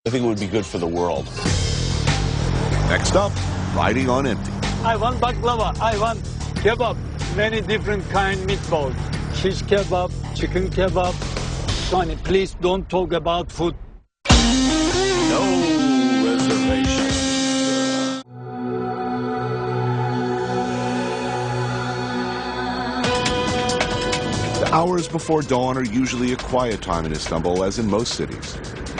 I think it would be good for the world. Next up, riding on empty. I want baklava, I want kebab, many different kind meatballs. Shish kebab, chicken kebab. Tony, please don't talk about food. No reservations. The hours before dawn are usually a quiet time in Istanbul, as in most cities.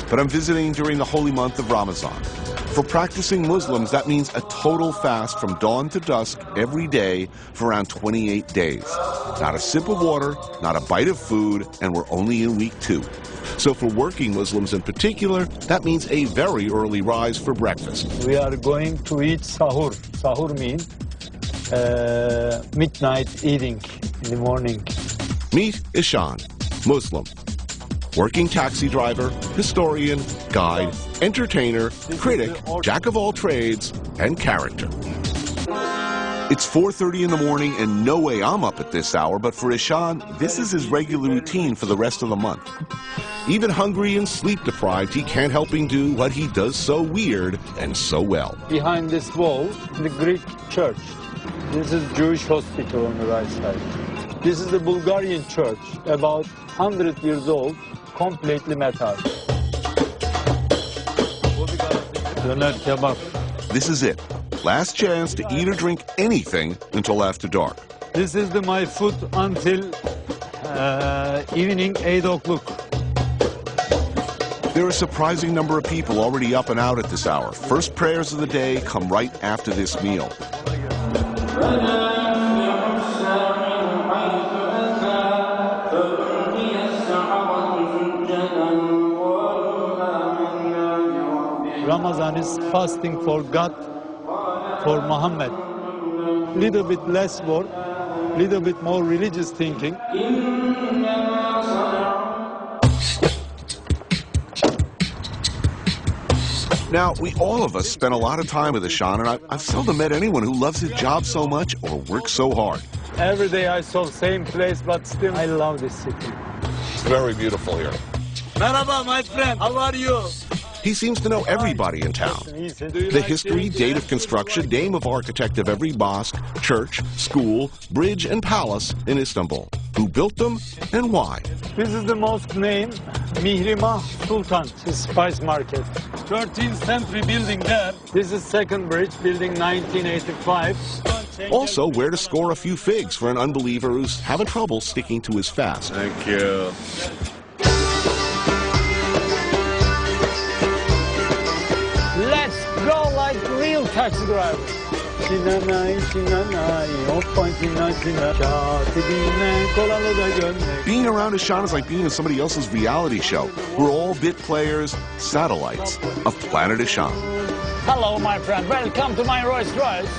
But I'm visiting during the holy month of Ramadan. For practicing Muslims, that means a total fast from dawn to dusk every day for around 28 days. Not a sip of water, not a bite of food, and we're only in week 2. So for working Muslims in particular, that means a very early rise for breakfast. We are going to eat sahur. Sahur means midnight eating in the morning. Meet Ishan, Muslim, working taxi driver, historian, guide, entertainer, critic, jack of all trades, and character. It's 4:30 in the morning, and no way I'm up at this hour, but for Ishan, this is his regular routine for the rest of the month. Even hungry and sleep-deprived, he can't help but do what he does so weird and so well. Behind this wall, the Greek church. This is Jewish hospital on the right side. This is the Bulgarian church, about 100 years old, completely metal. Döner kebab. This is it. Last chance to eat or drink anything until after dark. This is my food until evening 8 o'clock. There are a surprising number of people already up and out at this hour. First prayers of the day come right after this meal. Ramadan is fasting for God, for Muhammad. Little bit less work, little bit more religious thinking. Now, all of us spend a lot of time with Ishan, and I've seldom met anyone who loves his job so much or works so hard. Every day I saw same place, but still I love this city. It's very beautiful here. Merhaba, my friend. How are you? He seems to know everybody in town. The history, date of construction, name of architect of every mosque, church, school, bridge, and palace in Istanbul. Who built them and why? This is the mosque name, Mihrimah Sultan, his spice market. 13th century building there. This is second bridge, building 1985. Also, where to score a few figs for an unbeliever who's having trouble sticking to his fast. Thank you. Let's go like real taxi drivers. Being around Ishan is like being in somebody else's reality show. We're all bit players, satellites of Planet Ishan. Hello, my friend. Welcome to my Rolls Royce.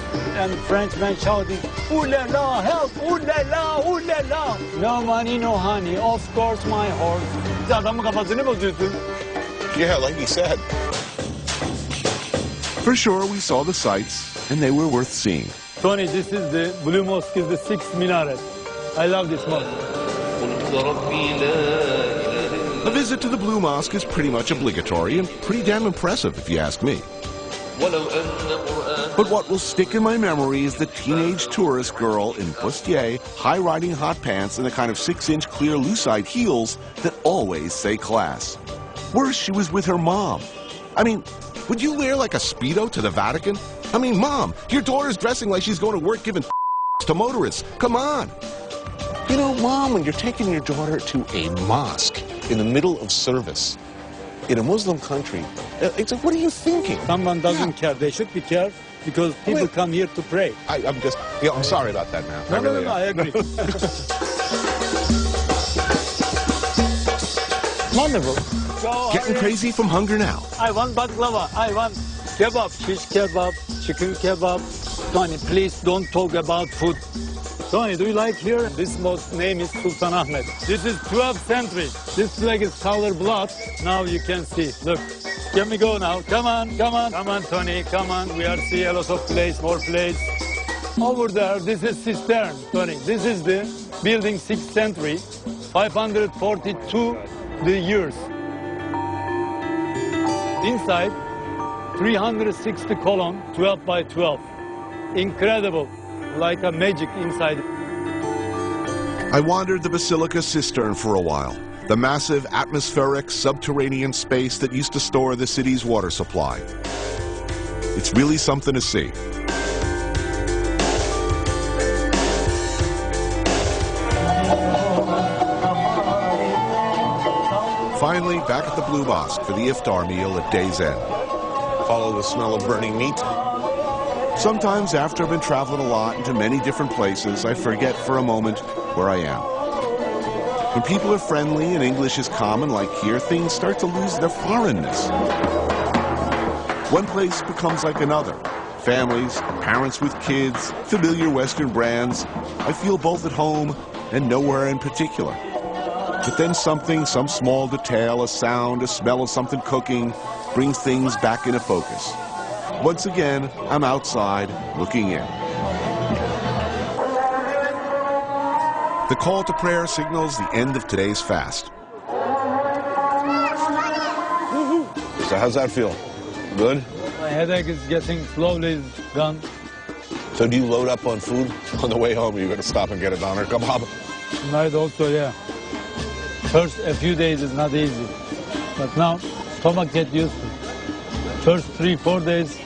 And Frenchman shouting, "Ooh la la, help! Ooh la la, ooh la la!" No money, no honey. Of course, my horse. Adamın kafasını bozuyorsun. Yeah, like he said. For sure, we saw the sights, and they were worth seeing. Tony, this is the Blue Mosque, is the 6th minaret. I love this mosque. A visit to the Blue Mosque is pretty much obligatory and pretty damn impressive, if you ask me. But what will stick in my memory is the teenage tourist girl in bustier, high-riding hot pants, and the kind of 6-inch clear lucite heels that always say class. Worse, she was with her mom. I mean, would you wear like a Speedo to the Vatican? I mean, Mom, your daughter's dressing like she's going to work giving to motorists. Come on. You know, Mom, when you're taking your daughter to a mosque in the middle of service in a Muslim country, it's like, what are you thinking? Someone doesn't care. They should be care because people come here to pray. I'm sorry about that now. No, I agree. Wonderful. Getting crazy from hunger now. I want baklava. I want kebab, shish kebab, chicken kebab. Tony, please don't talk about food. Tony, do you like here? This mosque name is Sultan Ahmed. This is 12th century. This flag is color blood. Now you can see. Look. Can we go now? Come on, come on. Come on, Tony, come on. We are seeing a lot of plates, more plates. Over there, this is cistern, Tony. This is the building 6th century, 542 the years. Inside, 360 column, 12 by 12. Incredible, like a magic inside. I wandered the Basilica cistern for a while, the massive atmospheric subterranean space that used to store the city's water supply. It's really something to see. Finally, back at the Blue Mosque for the iftar meal at day's end. Follow the smell of burning meat. Sometimes after I've been traveling a lot into many different places, I forget for a moment where I am. When people are friendly and English is common like here, things start to lose their foreignness. One place becomes like another. Families, parents with kids, familiar Western brands. I feel both at home and nowhere in particular. But then something, some small detail, a sound, a smell of something cooking, brings things back into focus. Once again, I'm outside, looking in. The call to prayer signals the end of today's fast. So how's that feel? Good? My headache is getting slowly gone. So do you load up on food on the way home? Or are you going to stop and get a doner kebab? Tonight also, yeah. First a few days is not easy, but now stomach get used to it. First 3-4 days,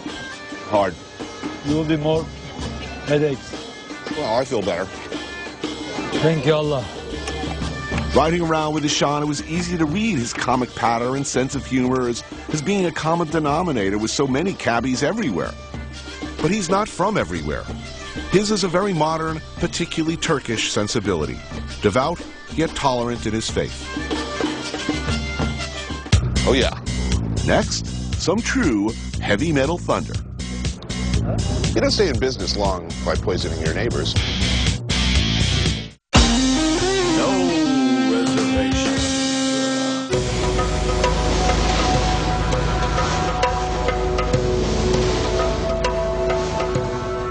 Hard. you will be more headaches. Well, I feel better. Thank you, Allah. Riding around with Ishan, it was easy to read his comic patter and sense of humor as being a common denominator with so many cabbies everywhere. But he's not from everywhere. His is a very modern, particularly Turkish sensibility. Devout, yet tolerant in his faith. Oh, yeah. Next, some true heavy metal thunder. You don't stay in business long by poisoning your neighbors. No reservations.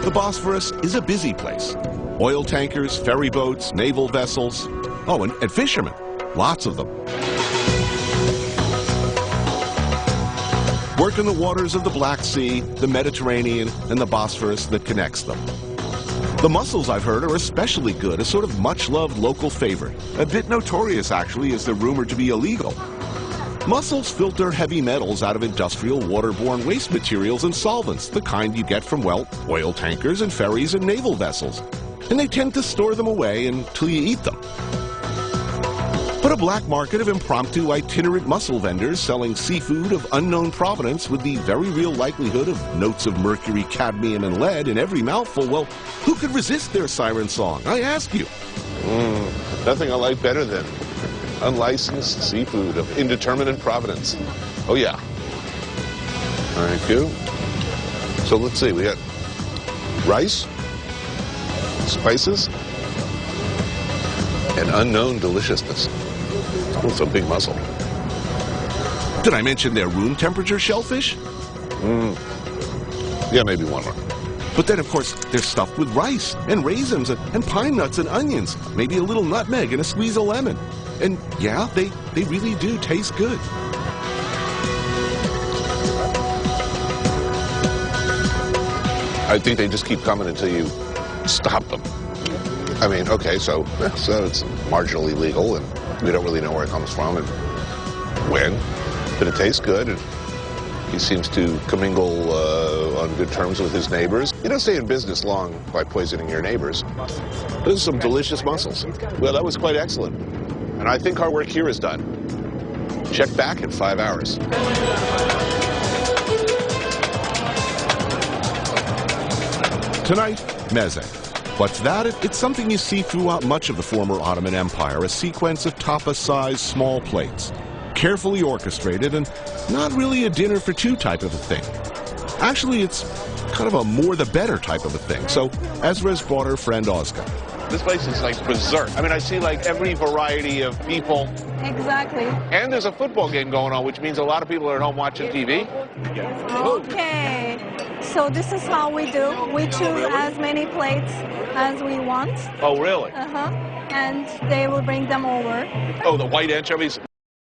The Bosphorus is a busy place. Oil tankers, ferry boats, naval vessels. Oh, and fishermen. Lots of them. Work in the waters of the Black Sea, the Mediterranean, and the Bosphorus that connects them. The mussels, I've heard, are especially good, a sort of much-loved local favorite. A bit notorious, actually, as they're rumored to be illegal. Mussels filter heavy metals out of industrial waterborne waste materials and solvents, the kind you get from, well, oil tankers and ferries and naval vessels. And they tend to store them away until you eat them. But a black market of impromptu itinerant mussel vendors selling seafood of unknown provenance with the very real likelihood of notes of mercury, cadmium, and lead in every mouthful, well, who could resist their siren song? I ask you. Nothing I like better than unlicensed seafood of indeterminate provenance. Oh, yeah. Thank you. So let's see, we got rice, spices, and unknown deliciousness. Oh, it's a big mussel. Did I mention their room temperature shellfish? Yeah, maybe one more. But then, of course, they're stuffed with rice and raisins and pine nuts and onions, maybe a little nutmeg and a squeeze of lemon. And yeah, they really do taste good. I think they just keep coming until you stop them. I mean, okay, so it's marginally legal, and we don't really know where it comes from and when, but it tastes good, and he seems to commingle on good terms with his neighbors. You don't stay in business long by poisoning your neighbors. Those are some delicious mussels. Well, that was quite excellent, and I think our work here is done. Check back in 5 hours. Tonight, meze. What's that? It's something you see throughout much of the former Ottoman Empire, a sequence of tapas-sized small plates. Carefully orchestrated and not really a dinner for two type of a thing. Actually, it's kind of a more the better type of a thing. So Ezra's brought her friend Ozga. This place is like berserk. I mean, I see like every variety of people. Exactly. And there's a football game going on, which means a lot of people are at home watching TV. Okay. So this is how we do. We choose as many plates as we want. Oh, really? And they will bring them over. Oh, the white anchovies.